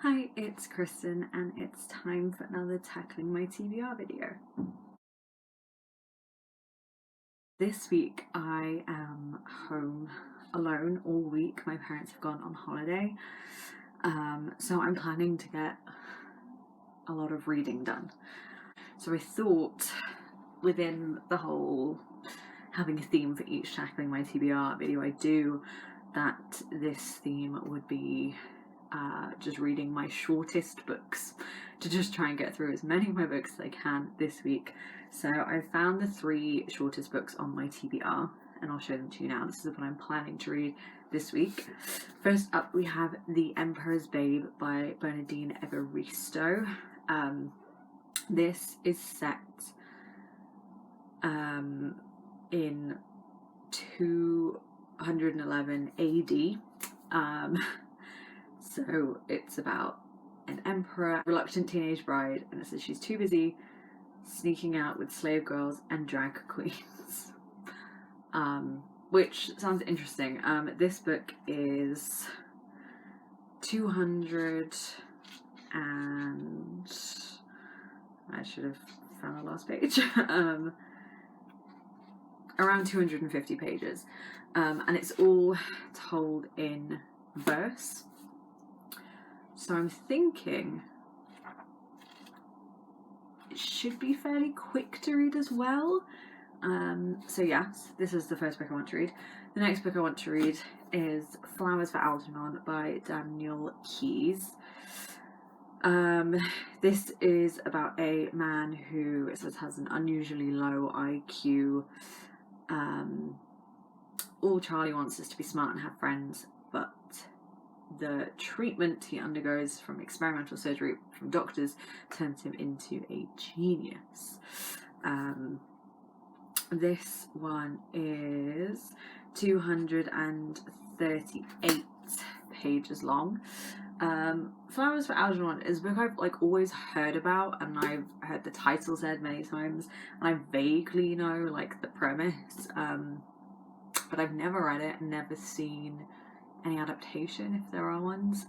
Hi, it's Kristen and it's time for another Tackling My TBR video. This week I am home alone all week. My parents have gone on holiday, so I'm planning to get a lot of reading done. So I thought, within the whole having a theme for each Tackling My TBR video I do, that this theme would be just reading my shortest books to just try and get through as many of my books as I can this week. So I found the 3 shortest books on my TBR and I'll show them to you now. This is what I'm planning to read this week. First up we have The Emperor's Babe by Bernadine Everesto. This is set in 211 AD. So it's about an emperor, reluctant teenage bride, and it says she's too busy sneaking out with slave girls and drag queens. Which sounds interesting. This book is 200 and... I should have found the last page. Around 250 pages. And it's all told in verse. So I'm thinking it should be fairly quick to read as well. So yes, this is the first book I want to read. The next book I want to read is Flowers for Algernon by Daniel Keyes. This is about a man who, it says, has an unusually low IQ. All Charlie wants is to be smart and have friends, but the treatment he undergoes from experimental surgery from doctors turns him into a genius. This one is 238 pages long. Flowers for Algernon is a book I've always heard about, and I've heard the title said many times, and I vaguely know the premise, but I've never read it and never seen any adaptation, if there are ones.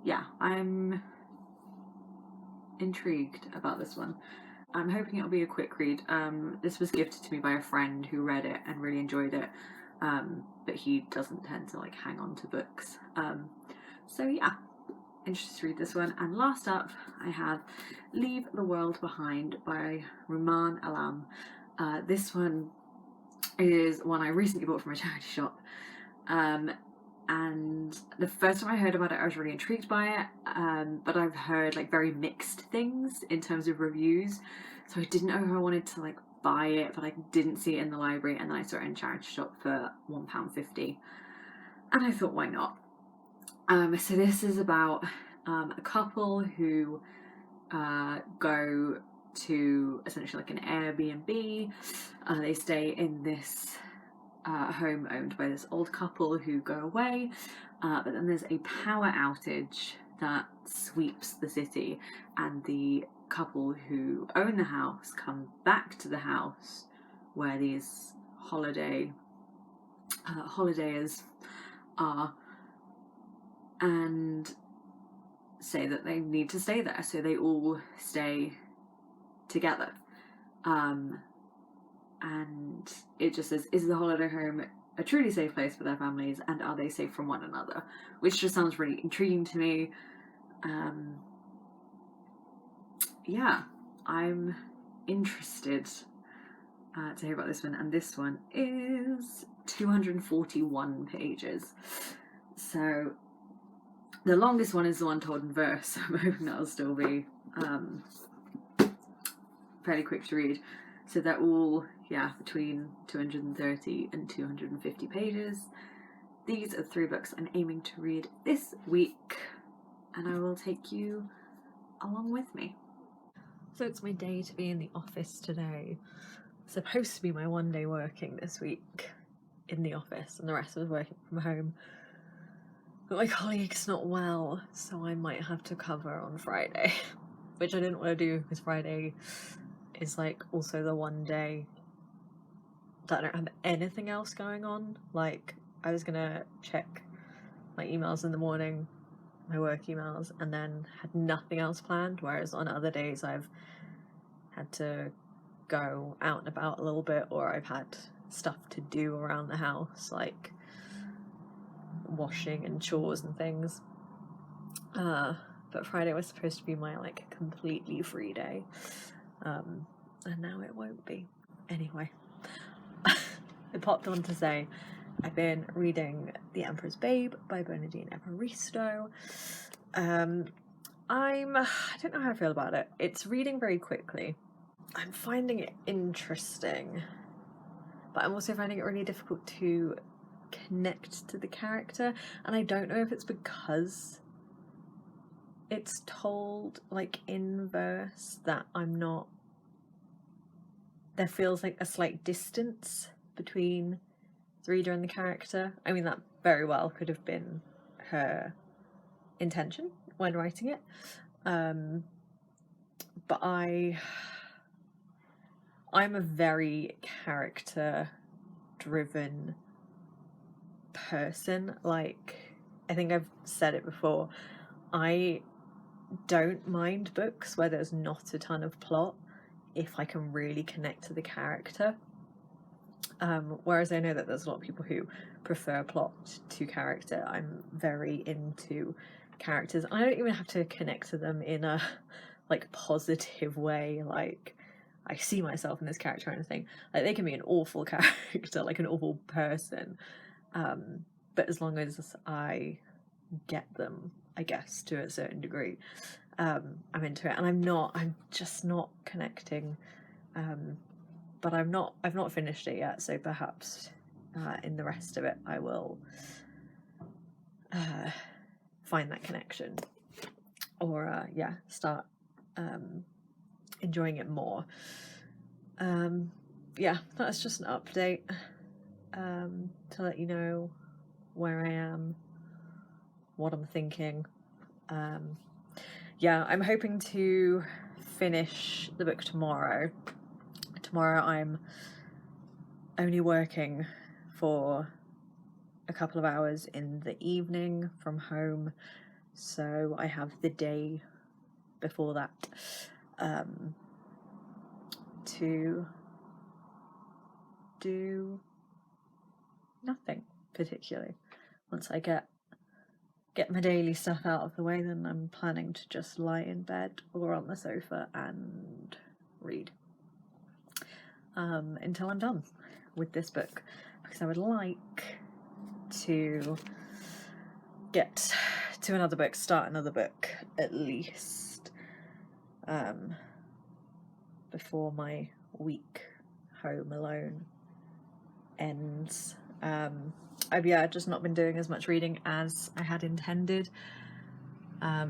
Yeah, I'm intrigued about this one. I'm hoping it'll be a quick read. This was gifted to me by a friend who read it and really enjoyed it, but he doesn't tend to hang on to books. So yeah, interested to read this one. And last up, I have Leave the World Behind by Rumaan Alam. This one is one I recently bought from a charity shop, and the first time I heard about it I was really intrigued by it, but I've heard very mixed things in terms of reviews, so I didn't know if I wanted to buy it, but I didn't see it in the library, and then I saw it in a charity shop for £1.50, and I thought, why not? So this is about a couple who go to essentially an Airbnb. They stay in this home owned by this old couple who go away, but then there's a power outage that sweeps the city, and the couple who own the house come back to the house where these holidayers are, and say that they need to stay there, so they all stay together. And it just says, is the holiday home a truly safe place for their families, and are they safe from one another? Which just sounds really intriguing to me. Yeah, I'm interested to hear about this one, and this one is 241 pages. So the longest one is the one told in verse, so I'm hoping that'll still be fairly quick to read. So they're all, between 230 and 250 pages. These are 3 books I'm aiming to read this week, and I will take you along with me. So it's my day to be in the office today. It's supposed to be my one day working this week in the office, and the rest was working from home. But my colleague's not well, so I might have to cover on Friday, which I didn't want to do because Friday is also the one day that I don't have anything else going on. I was gonna check my emails in the morning, my work emails, and then had nothing else planned, whereas on other days I've had to go out and about a little bit, or I've had stuff to do around the house, like washing and chores and things. But Friday was supposed to be my like completely free day, and now it won't be. Anyway, I popped on to say I've been reading The Emperor's Babe by Bernadine Everesto. I don't know how I feel about it. It's reading very quickly. I'm finding it interesting, but I'm also finding it really difficult to connect to the character, and I don't know if it's because it's told like in verse that there feels like a slight distance between the reader and the character. I mean, that very well could have been her intention when writing it, but I'm a very character driven person. Like, I think I've said it before, I don't mind books where there's not a ton of plot if I can really connect to the character, whereas I know that there's a lot of people who prefer plot to character. I'm very into characters. I don't even have to connect to them in a like positive way, like I see myself in this character or anything. Like, they can be an awful character, like an awful person, but as long as I get them, I guess, to a certain degree, I'm into it. And I'm just not connecting, but I've not finished it yet, so perhaps in the rest of it I will find that connection, or start enjoying it more. That's just an update to let you know where I am, what I'm thinking. I'm hoping to finish the book tomorrow. Tomorrow I'm only working for a couple of hours in the evening from home, so I have the day before that to do nothing particularly. Once I get my daily stuff out of the way, then I'm planning to just lie in bed or on the sofa and read until I'm done with this book, because I would like to get to another book, start another book at least, before my week home alone ends. I've just not been doing as much reading as I had intended.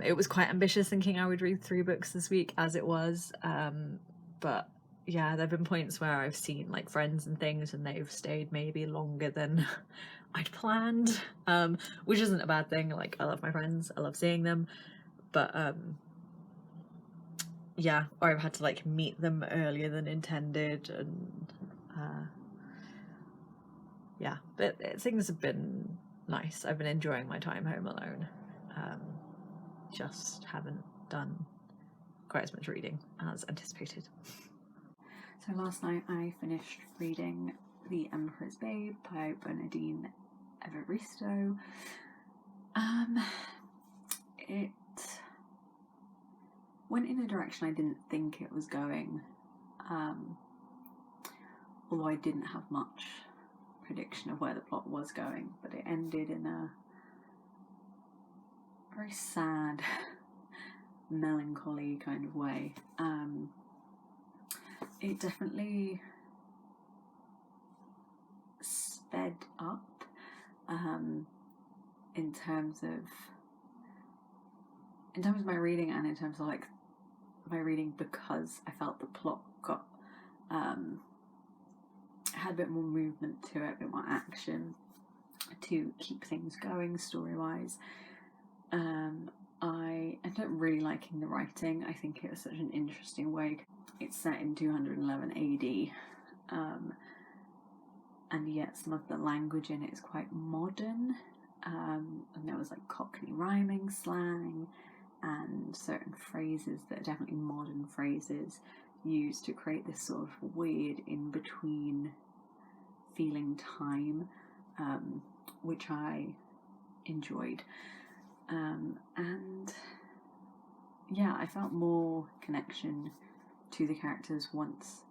It was quite ambitious thinking I would read 3 books this week as it was, but yeah, there have been points where I've seen like friends and things and they've stayed maybe longer than I'd planned, which isn't a bad thing. Like, I love my friends, I love seeing them, but or I've had to like meet them earlier than intended, and but things have been nice. I've been enjoying my time home alone, just haven't done quite as much reading as anticipated. So last night I finished reading The Emperor's Babe by Bernadine Everesto. It went in a direction I didn't think it was going, although I didn't have much prediction of where the plot was going, but it ended in a very sad, melancholy kind of way. It definitely sped up in terms of my reading, and in terms of like my reading, because I felt the plot got had a bit more movement to it, a bit more action to keep things going story-wise. I ended up really liking the writing. I think it was such an interesting way. It's set in 211 AD, and yet some of the language in it is quite modern, and there was like Cockney rhyming slang and certain phrases that are definitely modern phrases used to create this sort of weird in-between feeling time, which I enjoyed. And yeah, I felt more connection to the characters once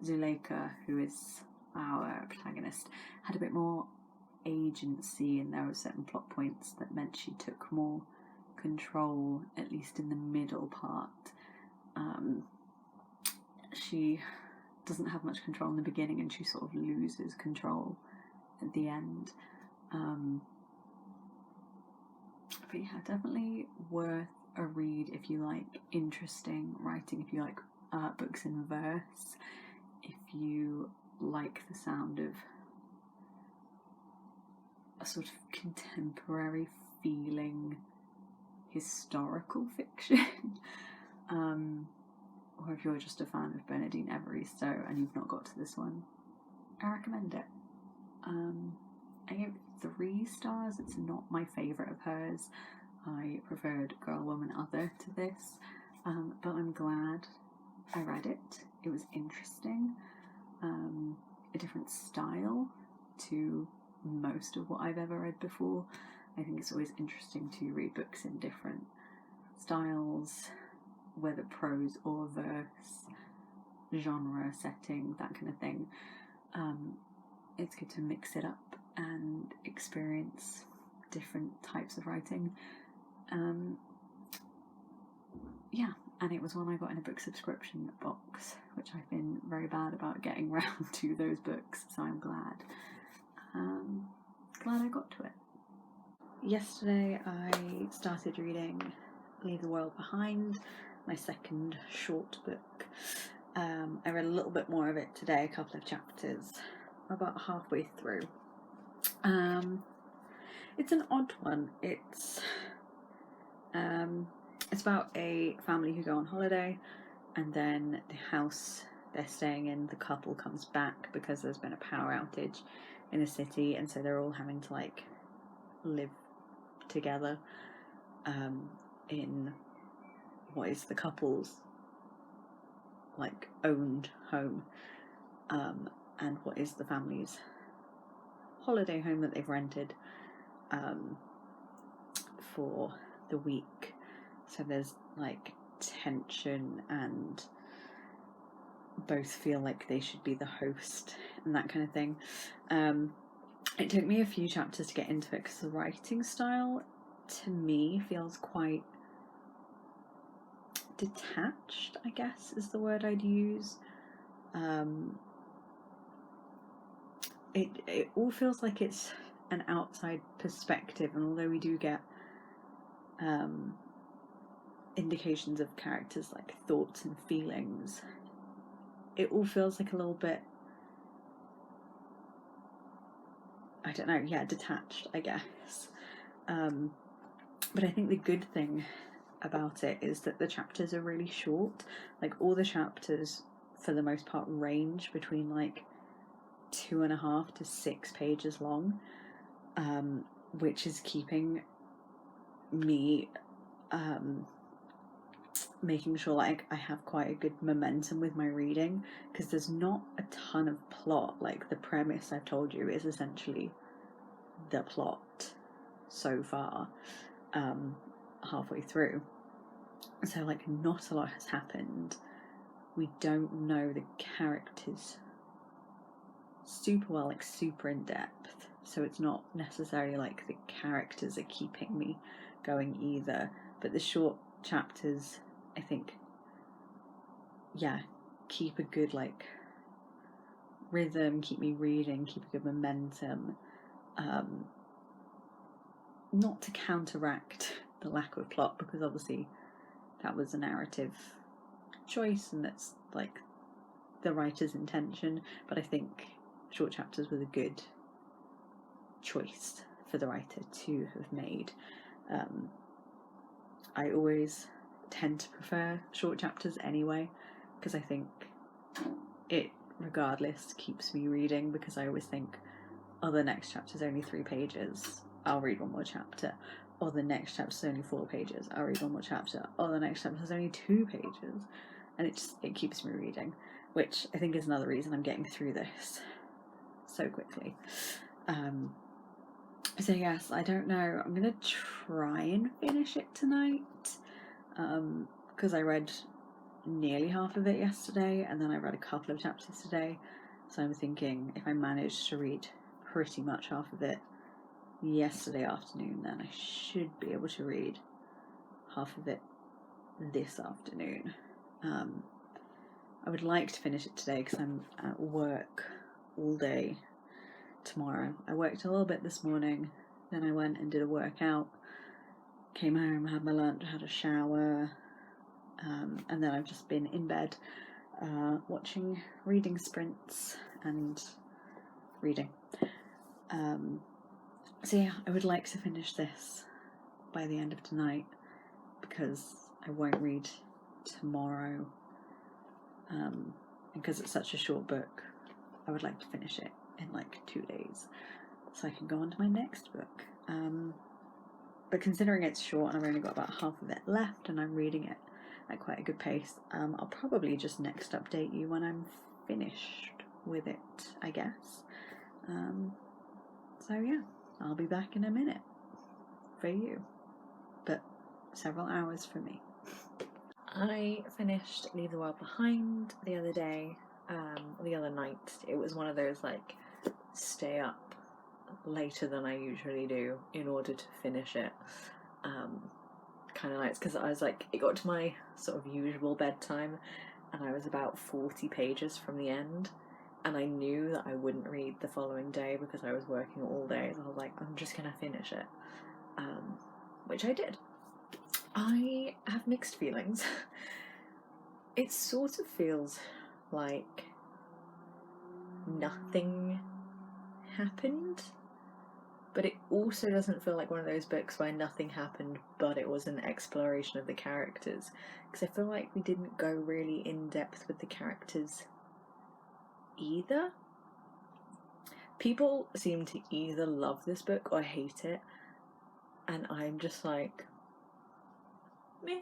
Zuleika, who is our protagonist, had a bit more agency, and there were certain plot points that meant she took more control, at least in the middle part. She doesn't have much control in the beginning, and she sort of loses control at the end. But yeah, definitely worth a read if you like interesting writing, if you like books in verse, if you like the sound of a sort of contemporary feeling historical fiction, or if you're just a fan of Bernadine Everesto and you've not got to this one, I recommend it. I gave it 3 stars. It's not my favourite of hers. I preferred Girl, Woman, Other to this, but I'm glad I read it. It was interesting, a different style to most of what I've ever read before. I think it's always interesting to read books in different styles, whether prose or verse, genre, setting, that kind of thing. It's good to mix it up and experience different types of writing. Yeah, and it was one I got in a book subscription box, which I've been very bad about getting round to those books, so I'm glad I got to it. Yesterday I started reading Leave the World Behind, my second short book. I read a little bit more of it today, a couple of chapters, about halfway through. It's an odd one. It's about a family who go on holiday, and then the house they're staying in, the couple comes back because there's been a power outage in the city, and so they're all having to like live together in what is the couple's like owned home, and what is the family's holiday home that they've rented for the week. So there's like tension, and both feel like they should be the host and that kind of thing. It took me a few chapters to get into it because the writing style to me feels quite detached, I guess is the word I'd use. It all feels like it's an outside perspective, and although we do get indications of characters' like thoughts and feelings, it all feels like a little bit, I don't know, detached, I guess. But I think the good thing about it is that the chapters are really short. Like all the chapters for the most part range between like 2.5 to 6 pages long, which is keeping me making sure like I have quite a good momentum with my reading, because there's not a ton of plot. Like the premise I've told you is essentially the plot so far, halfway through, so like not a lot has happened. We don't know the characters super well, like super in depth, so it's not necessarily like the characters are keeping me going either, but the short chapters I think keep a good like rhythm, keep me reading, keep a good momentum, not to counteract the lack of plot, because obviously that was a narrative choice and that's like the writer's intention, but I think short chapters was a good choice for the writer to have made. I always tend to prefer short chapters anyway, because I think it regardless keeps me reading, because I always think oh, the next chapter's only 3 pages, I'll read one more chapter. Or the next chapter's only 4 pages, I'll read one more chapter. Or the next chapter's only 2 pages. And it keeps me reading, which I think is another reason I'm getting through this so quickly. So yes, I don't know. I'm gonna try and finish it tonight, because I read nearly half of it yesterday, and then I read a couple of chapters today. So I'm thinking if I manage to read pretty much half of it yesterday afternoon, then I should be able to read half of it this afternoon. I would like to finish it today because I'm at work all day tomorrow. I worked a little bit this morning, then I went and did a workout, came home, had my lunch, had a shower, and then I've just been in bed watching reading sprints and reading. So yeah, I would like to finish this by the end of tonight because I won't read tomorrow, and because it's such a short book, I would like to finish it in like 2 days so I can go on to my next book. But considering it's short and I've only got about half of it left and I'm reading it at quite a good pace, I'll probably just next update you when I'm finished with it, I guess. So yeah, I'll be back in a minute for you, but several hours for me. I finished Leave the World Behind the other day, the other night. It was one of those like stay up later than I usually do in order to finish it kind of nights, because I was like, it got to my sort of usual bedtime and I was about 40 pages from the end, and I knew that I wouldn't read the following day because I was working all day, so I was like, I'm just gonna finish it, which I did. I have mixed feelings. It sort of feels like nothing happened, but it also doesn't feel like one of those books where nothing happened but it was an exploration of the characters, because I feel like we didn't go really in depth with the characters either. People seem to either love this book or hate it, and I'm just like, meh.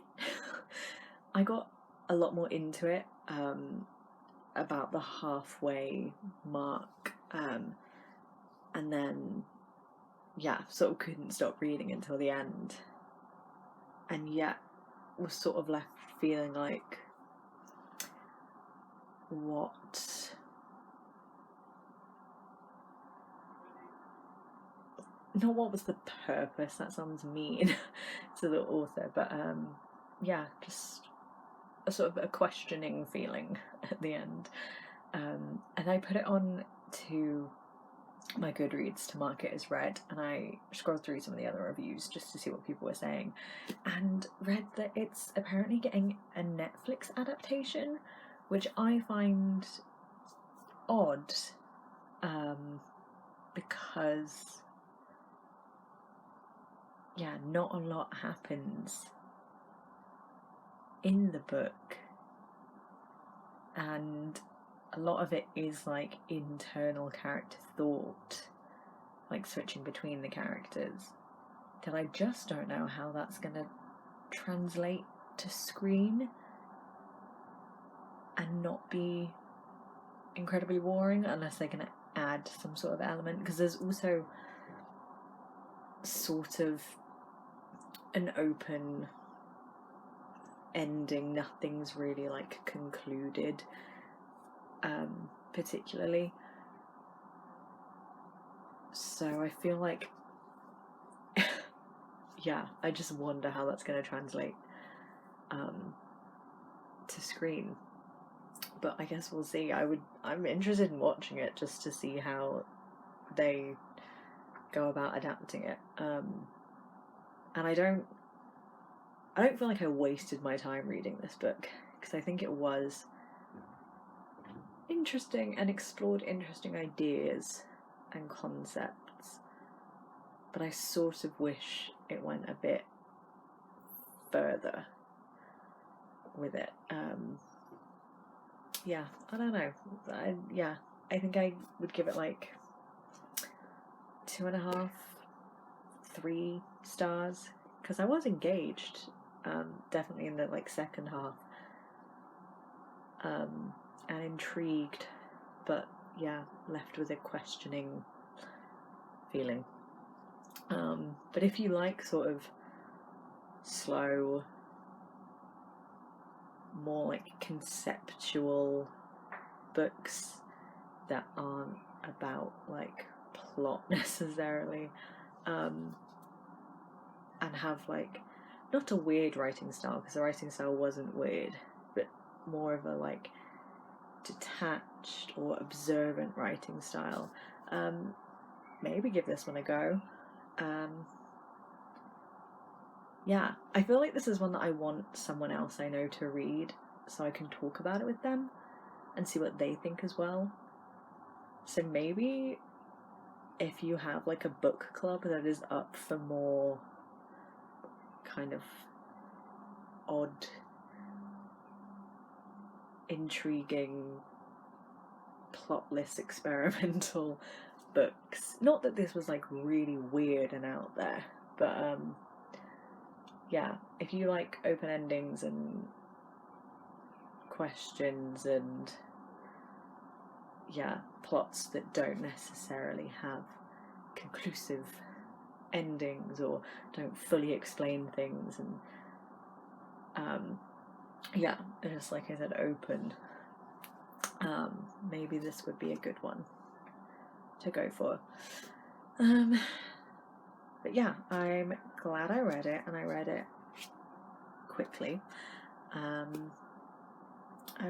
I got a lot more into it about the halfway mark, and then yeah, sort of couldn't stop reading until the end, and yet was sort of left feeling like, what was the purpose? That sounds mean to the author, but yeah, just a sort of a questioning feeling at the end. And I put it on to my Goodreads to mark it as read, and I scrolled through some of the other reviews just to see what people were saying, and read that it's apparently getting a Netflix adaptation, which I find odd, because yeah, not a lot happens in the book, and a lot of it is like internal character thought, like switching between the characters, that I just don't know how that's going to translate to screen and not be incredibly boring, unless they're going to add some sort of element, because there's also sort of an open ending, nothing's really like concluded particularly, so I feel like yeah, I just wonder how that's going to translate to screen, but I guess we'll see. I'm interested in watching it just to see how they go about adapting it, and I don't feel like I wasted my time reading this book, because I think it was interesting and explored interesting ideas and concepts, but I sort of wish it went a bit further with it. Yeah, I don't know. I think I would give it like 2.5, 3 stars, because I was engaged, definitely in the like second half, and intrigued, but yeah, left with a questioning feeling. But if you like sort of slow, more like conceptual books that aren't about like plot necessarily, and have like not a weird writing style, because the writing style wasn't weird, but more of a like detached or observant writing style, maybe give this one a go. Yeah, I feel like this is one that I want someone else I know to read so I can talk about it with them and see what they think as well. So maybe if you have like a book club that is up for more kind of odd, intriguing, plotless, experimental books. Not that this was like really weird and out there, but yeah, if you like open endings and questions and yeah, plots that don't necessarily have conclusive endings or don't fully explain things, and yeah, just like I said, open, maybe this would be a good one to go for. But yeah, I'm glad I read it, and I read it quickly. I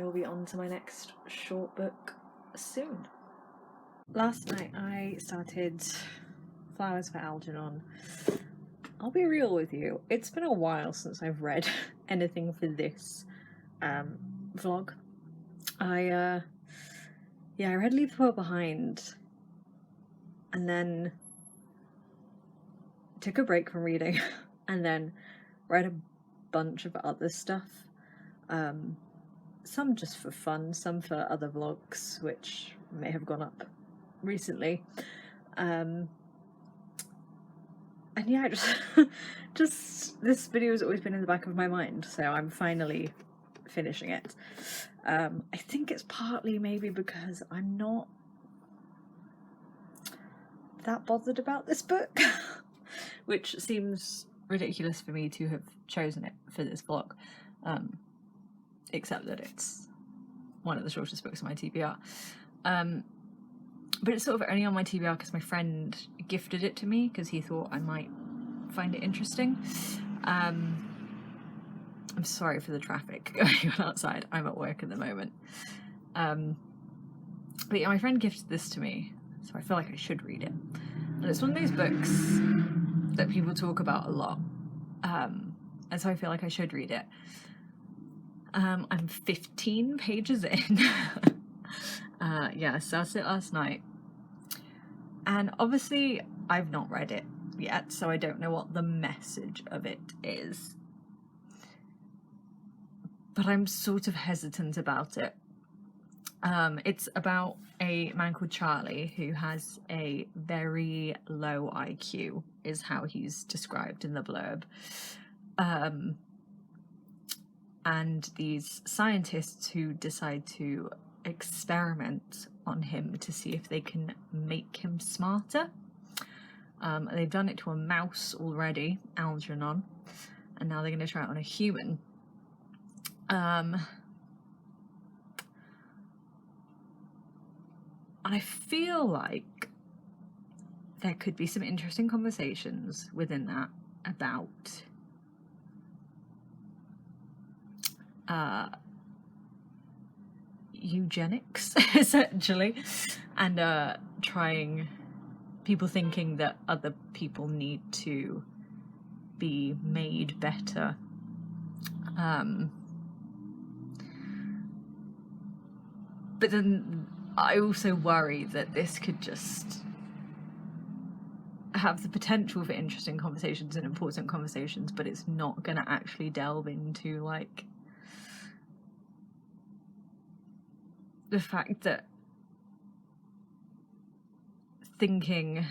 will be on to my next short book soon. Last night I started Flowers for Algernon. I'll be real with you, it's been a while since I've read anything for this vlog. I read Leave the World Behind, and then took a break from reading, and then read a bunch of other stuff. Some just for fun, some for other vlogs, which may have gone up recently. And yeah, just this video has always been in the back of my mind, so I'm finally finishing it. I think it's partly maybe because I'm not that bothered about this book, which seems ridiculous for me to have chosen it for this vlog, except that it's one of the shortest books on my TBR. But it's sort of only on my TBR because my friend gifted it to me because he thought I might find it interesting. I'm sorry for the traffic going on outside. I'm at work at the moment. But yeah, my friend gifted this to me, so I feel like I should read it. And it's one of those books that people talk about a lot, and so I feel like I should read it. I'm 15 pages in. Yeah, I started it last night, and obviously I've not read it yet, so I don't know what the message of it is, but I'm sort of hesitant about it. It's about a man called Charlie who has a very low IQ, is how he's described in the blurb. And these scientists who decide to experiment on him to see if they can make him smarter. They've done it to a mouse already, Algernon, and now they're going to try it on a human. And I feel like there could be some interesting conversations within that about eugenics, essentially, and people thinking that other people need to be made better. But then I also worry that this could just have the potential for interesting conversations and important conversations, but it's not going to actually delve into like the fact that thinking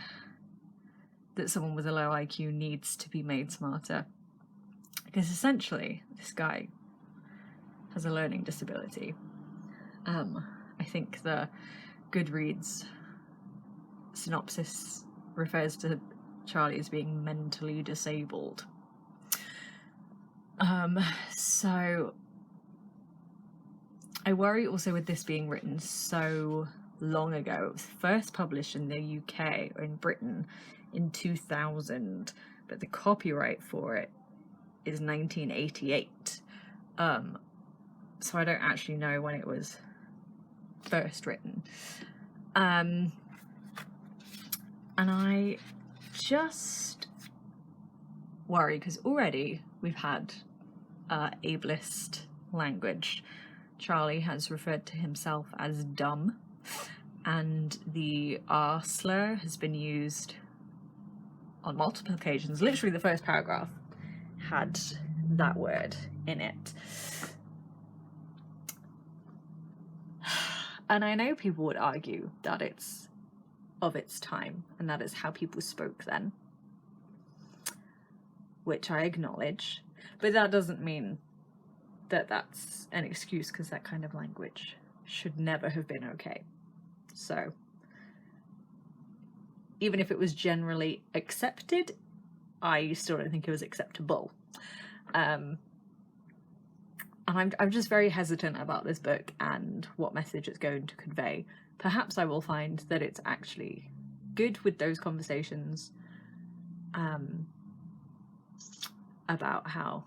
that someone with a low IQ needs to be made smarter. Because essentially, this guy has a learning disability. I think the Goodreads synopsis refers to Charlie as being mentally disabled. So I worry also with this being written so long ago. It was first published in the UK or in Britain in 2000, but the copyright for it is 1988. So I don't actually know when it was first written. And I just worry because already we've had ableist language. Charlie has referred to himself as dumb, and the R slur has been used on multiple occasions. Literally the first paragraph had that word in it. And I know people would argue that it's of its time and that is how people spoke then, which I acknowledge, but that doesn't mean that that's an excuse, because that kind of language should never have been okay. So even if it was generally accepted, I still don't think it was acceptable. And I'm just very hesitant about this book and what message it's going to convey. Perhaps I will find that it's actually good with those conversations about how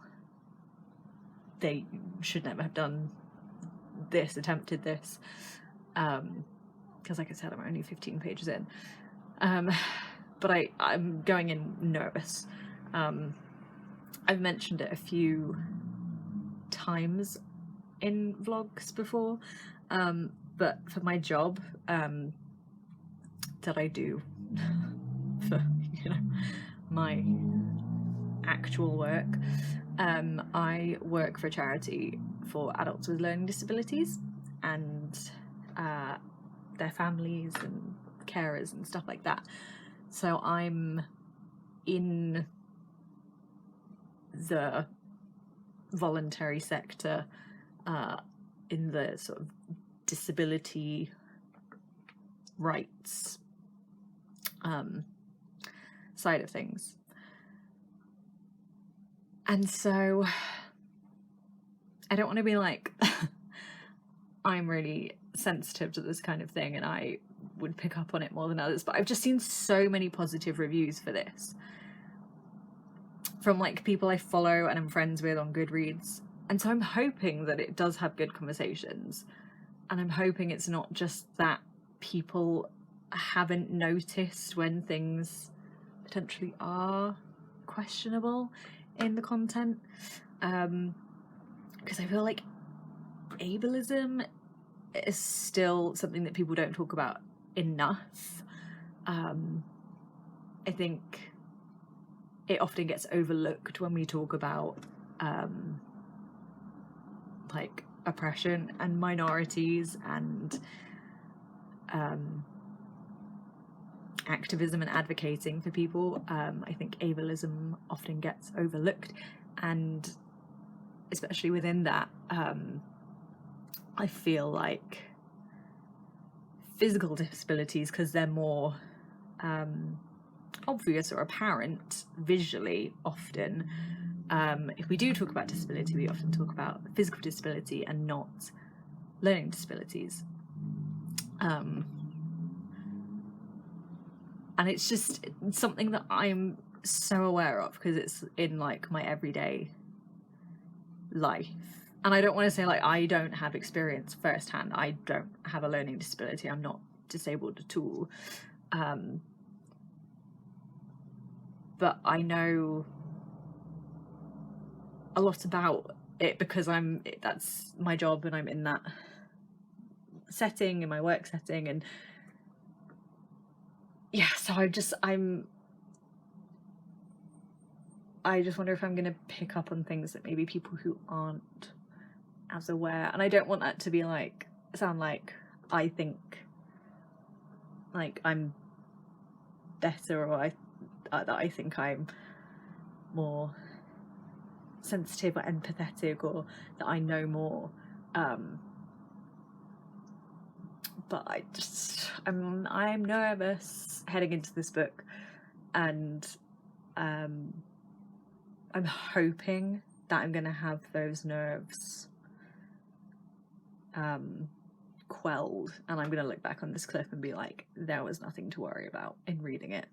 they should never have done this, attempted this. Because like I said, I'm only 15 pages in. But I'm going in nervous. I've mentioned it a few times in vlogs before, but for my job that I do for my actual work, I work for a charity for adults with learning disabilities and their families and carers and stuff like that. So I'm in the voluntary sector, in the sort of disability rights side of things. And so I don't want to be like, I'm really sensitive to this kind of thing and I would pick up on it more than others, but I've just seen so many positive reviews for this from like people I follow and I'm friends with on Goodreads. And so I'm hoping that it does have good conversations, and I'm hoping it's not just that people haven't noticed when things potentially are questionable in the content, because I feel like ableism is still something that people don't talk about enough. I think it often gets overlooked when we talk about like oppression and minorities and activism and advocating for people. I think ableism often gets overlooked, and especially within that, I feel like physical disabilities, because they're more obvious or apparent visually often. If we do talk about disability, we often talk about physical disability and not learning disabilities. And it's just something that I'm so aware of because it's in like my everyday life. And I don't want to say like I don't have experience firsthand. I don't have a learning disability. I'm not disabled at all. But I know a lot about it because that's my job and I'm in that setting, in my work setting, and yeah, so I just wonder if I'm going to pick up on things that maybe people who aren't as aware, and I don't want that to be like, sound like I think like I'm better or that I think I'm more sensitive or empathetic, or that I know more. But I'm nervous heading into this book, and I'm hoping that I'm going to have those nerves quelled, and I'm going to look back on this clip and be like, there was nothing to worry about in reading it.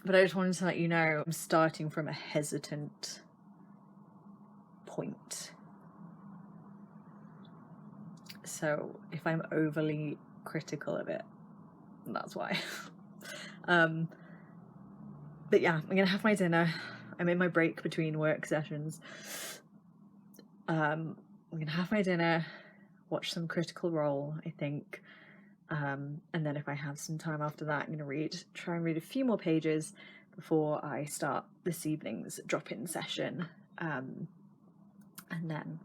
But I just wanted to let you know I'm starting from a hesitant point. So if I'm overly critical of it, that's why. But yeah, I'm gonna have my dinner. I'm in my break between work sessions. I'm gonna have my dinner, watch some Critical Role, I think. And then if I have some time after that, I'm gonna try and read a few more pages before I start this evening's drop-in session. And then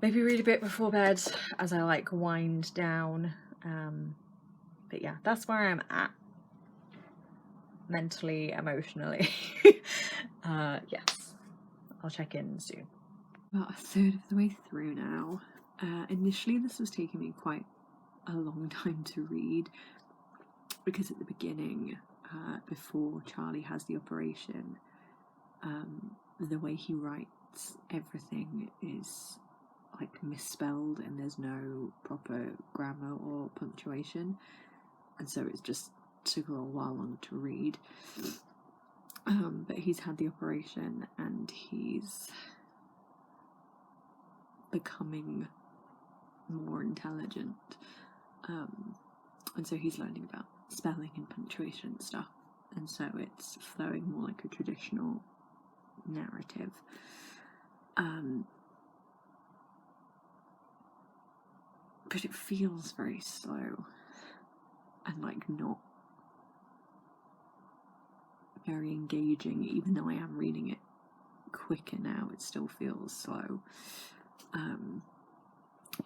maybe read a bit before bed as I like wind down. But yeah, that's where I'm at. Mentally, emotionally. Yes. I'll check in soon. About a third of the way through now. Initially this was taking me quite a long time to read, because at the beginning, before Charlie has the operation, the way he writes everything is like misspelled and there's no proper grammar or punctuation, and so it just took a little while longer to read. But he's had the operation and he's becoming more intelligent, and so he's learning about spelling and punctuation and stuff, and so it's flowing more like a traditional narrative. But it feels very slow and like not very engaging. Even though I am reading it quicker now, it still feels slow. And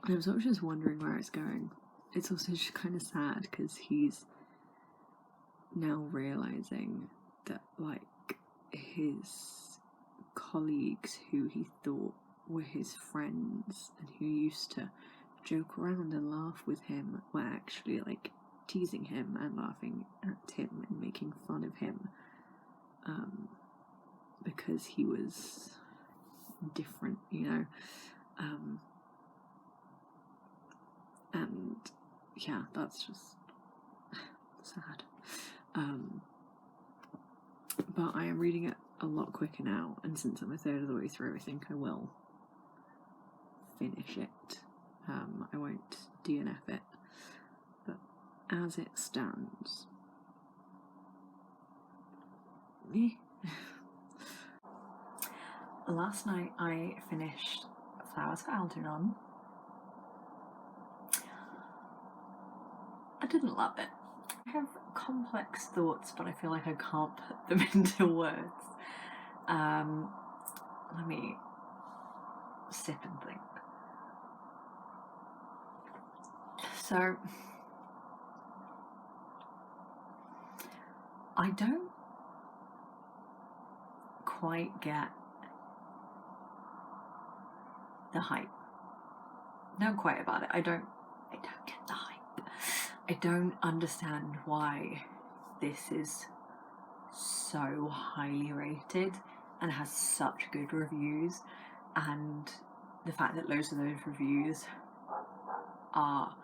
I was just wondering where it's going. It's also just kind of sad because he's now realizing that like his colleagues who he thought were his friends and who used to joke around and laugh with him were actually like teasing him and laughing at him and making fun of him, because he was different, you know. And yeah, that's just sad. But I am reading it a lot quicker now, and since I'm a third of the way through, I think I will finish it. I won't DNF it, but as it stands, Last night I finished Flowers for Algernon. I didn't love it. I have complex thoughts, but I feel like I can't put them into words. Let me sip and think. So, I don't quite get the hype. Not quite about it. I don't get the hype. I don't understand why this is so highly rated and has such good reviews, and the fact that loads of those reviews are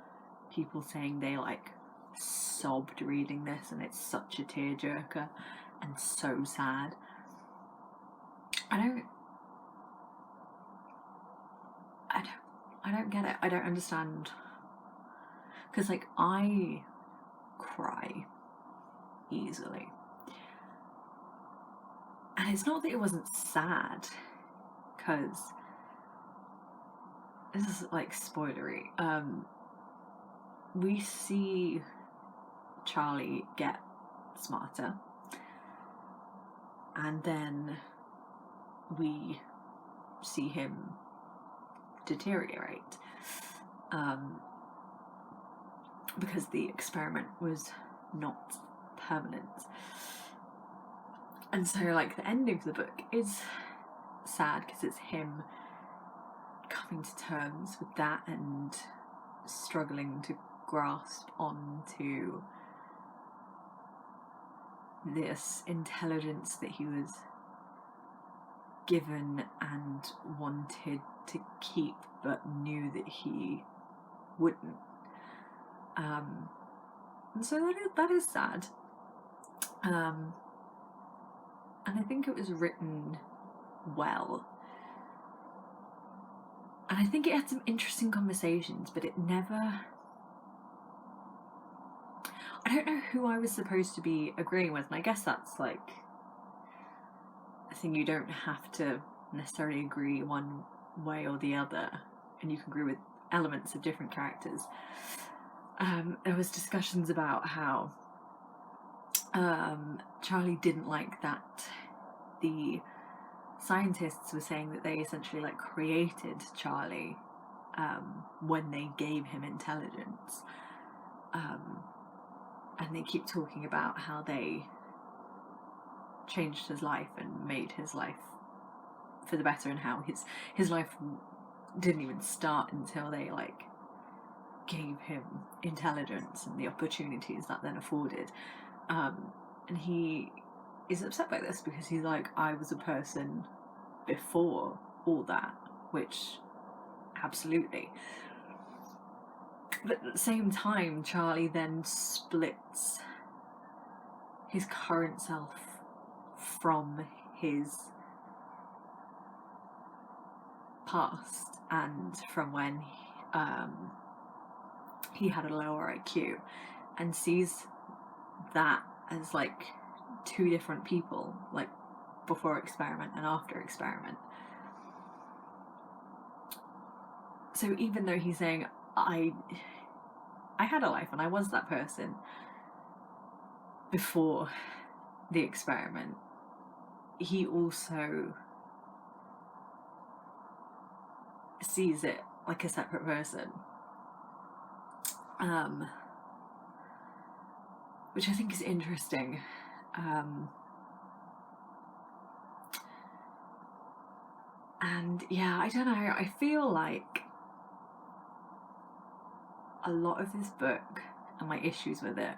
people saying they like sobbed reading this and it's such a tearjerker and so sad. I don't get it. I don't understand, because like I cry easily, and it's not that it wasn't sad, because this is like spoilery. We see Charlie get smarter, and then we see him deteriorate, because the experiment was not permanence. And so, like, the ending of the book is sad because it's him coming to terms with that and struggling to grasp onto this intelligence that he was given and wanted to keep, but knew that he wouldn't. And so that is sad. And I think it was written well. And I think it had some interesting conversations, but it never... I don't know who I was supposed to be agreeing with, and I guess that's like a thing. You don't have to necessarily agree one way or the other, and you can agree with elements of different characters. There was discussions about how Charlie didn't like that the scientists were saying that they essentially like created Charlie when they gave him intelligence, and they keep talking about how they changed his life and made his life for the better, and how his life didn't even start until they like gave him intelligence and the opportunities that then afforded. And he is upset by this because he's like, I was a person before all that, which absolutely. But at the same time, Charlie then splits his current self from his past and from when he had a lower IQ, and sees that as like two different people, like before experiment and after experiment. So even though he's saying I had a life and I was that person before the experiment, he also sees it like a separate person, which I think is interesting. And yeah, I don't know, I feel like a lot of this book and my issues with it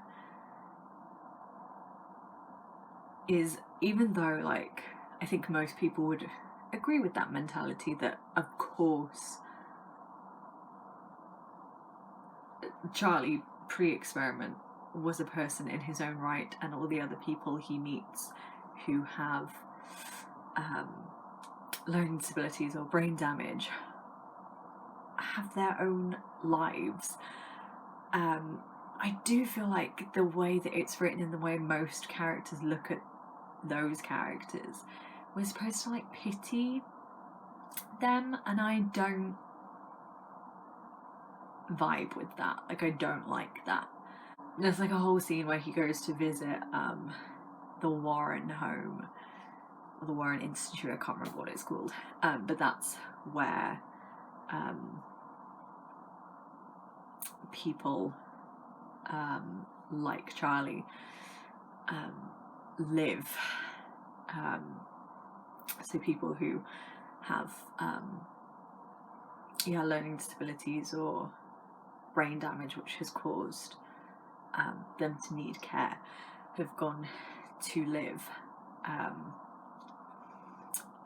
is, even though like I think most people would agree with that mentality that of course Charlie pre-experiment was a person in his own right, and all the other people he meets who have learning disabilities or brain damage have their own lives. I do feel like the way that it's written and the way most characters look at those characters, we're supposed to like pity them, and I don't vibe with that. Like, I don't like that. There's like a whole scene where he goes to visit the Warren home, or the Warren Institute, I can't remember what it's called, but that's where people like Charlie live. So people who have learning disabilities or brain damage which has caused them to need care have gone to live,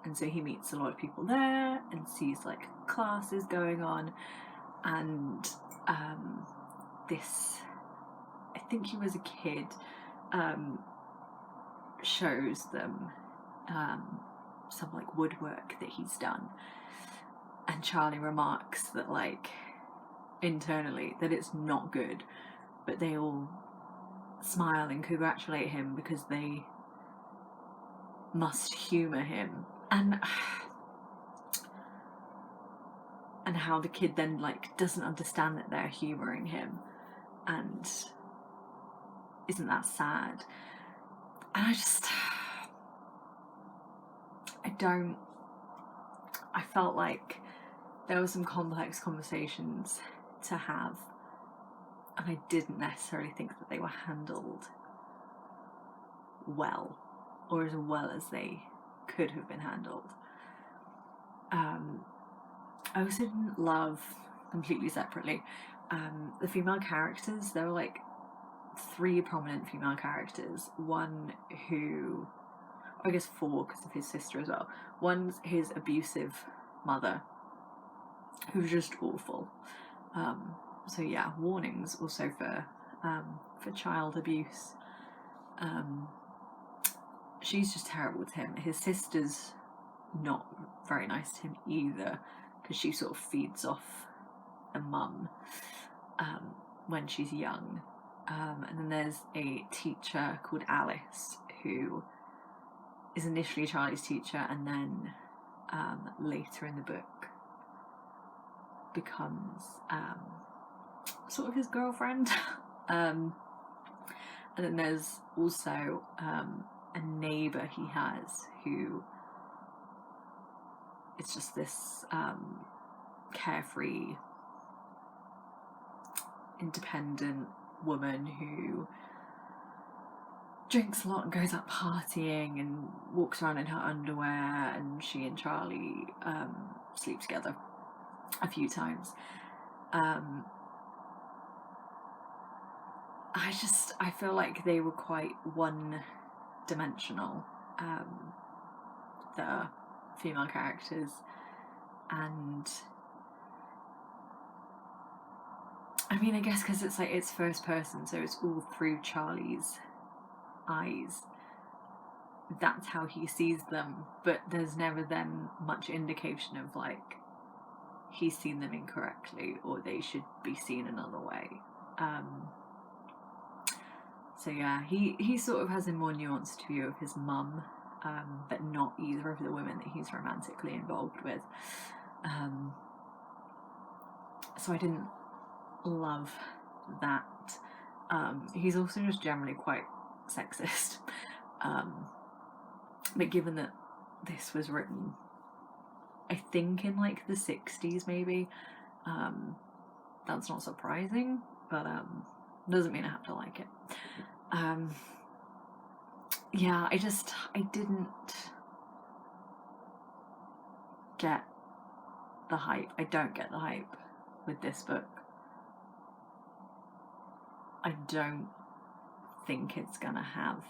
and so he meets a lot of people there and sees like classes going on, and this, I think he was a kid, shows them some like woodwork that he's done, and Charlie remarks that like internally that it's not good, but they all smile and congratulate him because they must humour him, and how the kid then like doesn't understand that they're humouring him, and isn't that sad? And I felt like there were some complex conversations to have, and I didn't necessarily think that they were handled well, or as well as they could have been handled. I also didn't love, completely separately, the female characters. There were like 3 prominent female characters. One who, I guess 4 because of his sister as well. One's his abusive mother, who's just awful. So yeah, warnings also for child abuse. She's just terrible to him. His sister's not very nice to him either, because she sort of feeds off the mum when she's young. And then there's a teacher called Alice, who is initially Charlie's teacher and then later in the book becomes sort of his girlfriend. And then there's also a neighbour he has who is just this carefree, independent woman who drinks a lot and goes out partying and walks around in her underwear, and she and Charlie sleep together a few times. I feel like they were quite one-dimensional, the female characters, and I mean, I guess because it's first person, so it's all through Charlie's eyes. That's how he sees them, but there's never then much indication of like he's seen them incorrectly or they should be seen another way. So yeah, he sort of has a more nuanced view of his mum, but not either of the women that he's romantically involved with. So I didn't love that. He's also just generally quite sexist. But given that this was written, I think in like the 60s maybe, that's not surprising, but doesn't mean I have to like it. Yeah, I didn't get the hype. I don't get the hype with this book. I don't think it's gonna have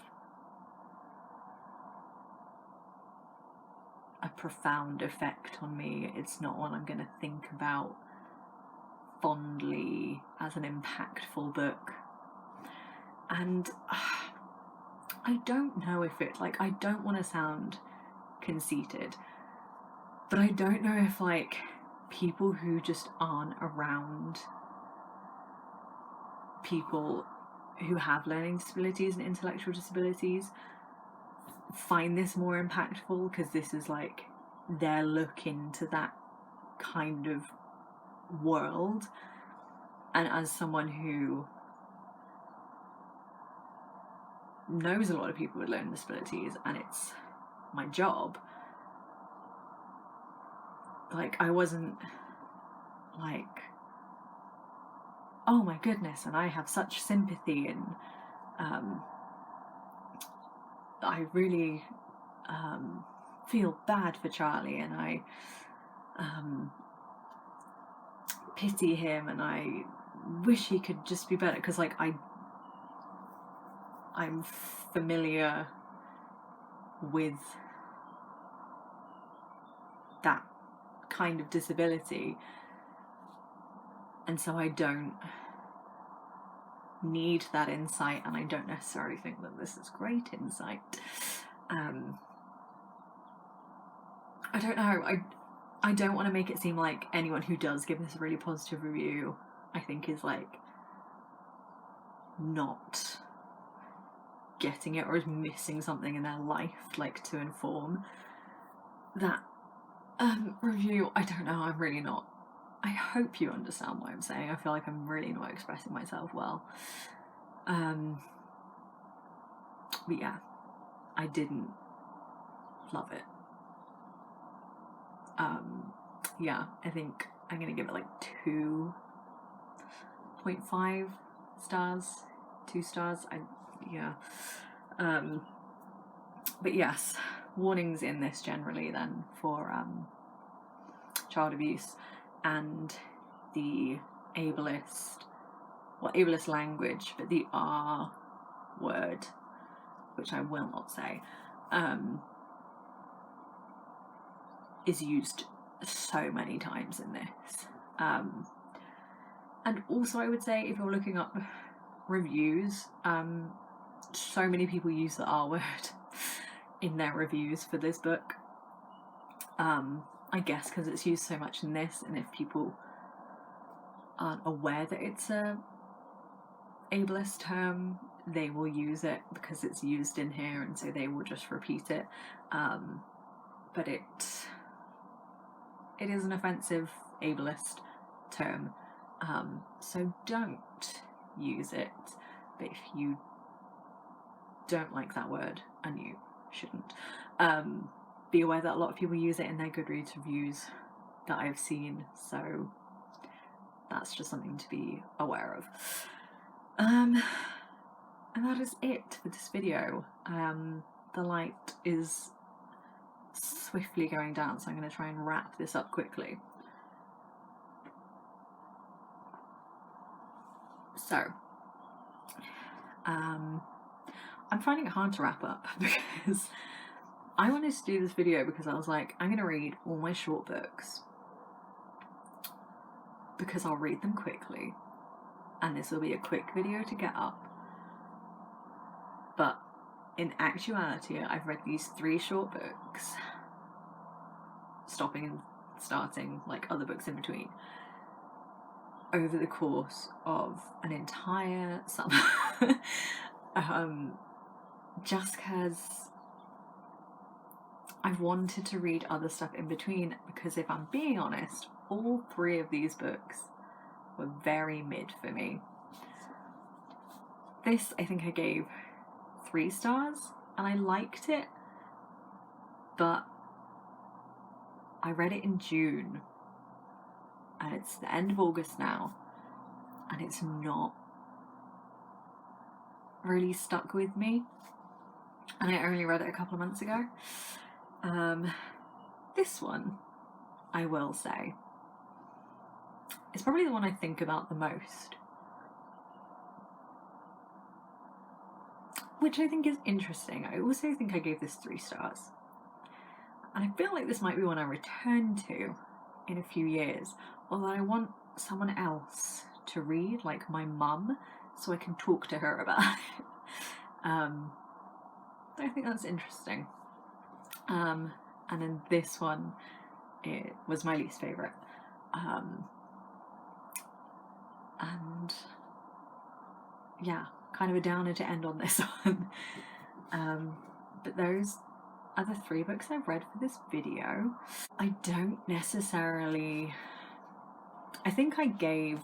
a profound effect on me. It's not one I'm gonna think about fondly as an impactful book. And I don't know if it, like, I don't want to sound conceited, but I don't know if, like, people who just aren't around people who have learning disabilities and intellectual disabilities find this more impactful, because this is, like, their look into that kind of world. And as someone who knows a lot of people with learning disabilities, and it's my job, like, I wasn't like, oh my goodness, and I have such sympathy, and I really feel bad for Charlie, and I pity him, and I wish he could just be better, because like I'm familiar with that kind of disability, and so I don't need that insight, and I don't necessarily think that this is great insight. I don't know, I don't want to make it seem like anyone who does give this a really positive review, I think, is like not getting it or is missing something in their life, like, to inform that review. I don't know, I'm really not. I hope you understand what I'm saying. I feel like I'm really not expressing myself well. But yeah, I didn't love it. Yeah, I think I'm gonna give it like 2.5 stars, 2 stars. But yes, warnings in this generally then for child abuse and the ableist language, but the R word, which I will not say, is used so many times in this. And also I would say, if you're looking up reviews, so many people use the R word in their reviews for this book. I guess because it's used so much in this, and if people aren't aware that it's a ableist term, they will use it because it's used in here, and so they will just repeat it. But it is an offensive ableist term, so don't use it. But if you don't like that word, and you shouldn't, be aware that a lot of people use it in their Goodreads reviews that I've seen, so that's just something to be aware of. And that is it for this video. The light is swiftly going down, so I'm going to try and wrap this up quickly. So, I'm finding it hard to wrap up because I wanted to do this video because I was like, I'm going to read all my short books because I'll read them quickly and this will be a quick video to get up. But in actuality, I've read these 3 short books, stopping and starting like other books in between, over the course of an entire summer. Just because I've wanted to read other stuff in between, because if I'm being honest, all 3 of these books were very mid for me. This, I think I gave 3 stars, and I liked it, but I read it in June, and it's the end of August now, and it's not really stuck with me, and I only read it a couple of months ago. This one, I will say, is probably the one I think about the most, which I think is interesting. I also think I gave this 3 stars, and I feel like this might be one I return to in a few years, although I want someone else to read, like my mum, so I can talk to her about it. I think that's interesting. And then this one, it was my least favourite. And yeah, kind of a downer to end on this one. But those are the 3 books I've read for this video. I don't necessarily... I think I gave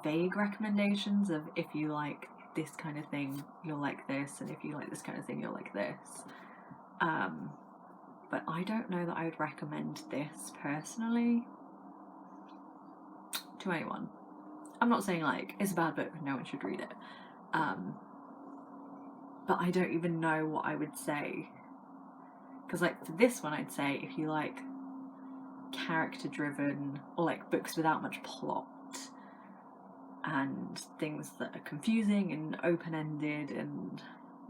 vague recommendations of, if you like this kind of thing, you'll like this, and if you like this kind of thing, you'll like this. But I don't know that I would recommend this personally to anyone. I'm not saying like it's a bad book, no one should read it. But I don't even know what I would say. Because like for this one, I'd say if you like character driven, or like books without much plot, and things that are confusing and open-ended and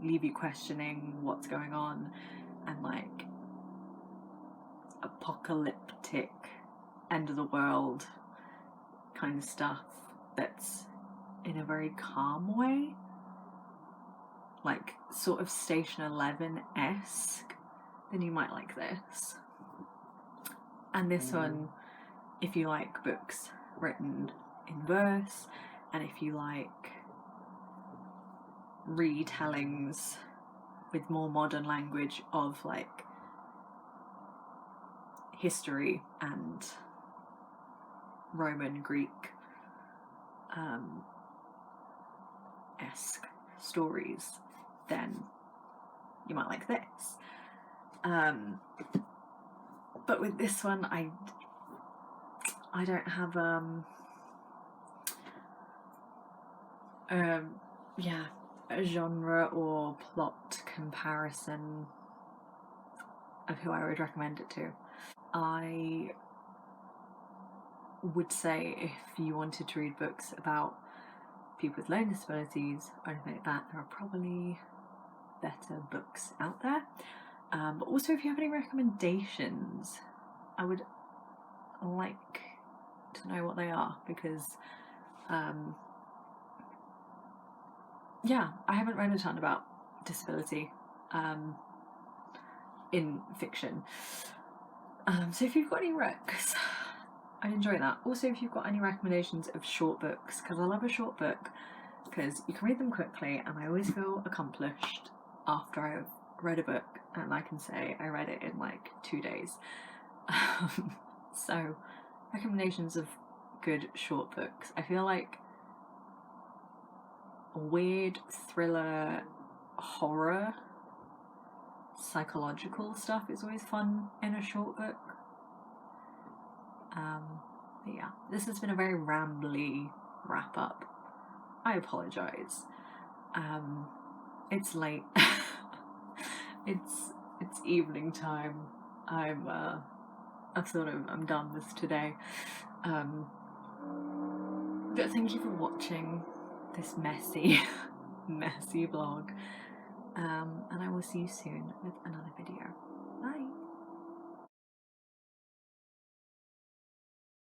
leave you questioning what's going on, and like apocalyptic end of the world kind of stuff that's in a very calm way, like sort of Station 11-esque, then you might like this. And this one, if you like books written in verse, and if you like retellings with more modern language of like history and Roman Greek esque stories, then you might like this. But with this one, I don't have yeah, a genre or plot comparison of who I would recommend it to, I would say if you wanted to read books about people with learning disabilities or anything like that, there are probably better books out there. But also, if you have any recommendations, I would like to know what they are, because yeah, I haven't read a ton about disability in fiction. So if you've got any recs, I'd enjoy that. Also, if you've got any recommendations of short books, because I love a short book, because you can read them quickly, and I always feel accomplished after I've read a book and I can say I read it in like 2 days. So, recommendations of good short books. I feel like weird thriller, horror, psychological stuff is always fun in a short book. But yeah, this has been a very rambly wrap up. I apologise. It's late. it's evening time. I'm done with today. But thank you for watching this messy vlog. And I will see you soon with another video.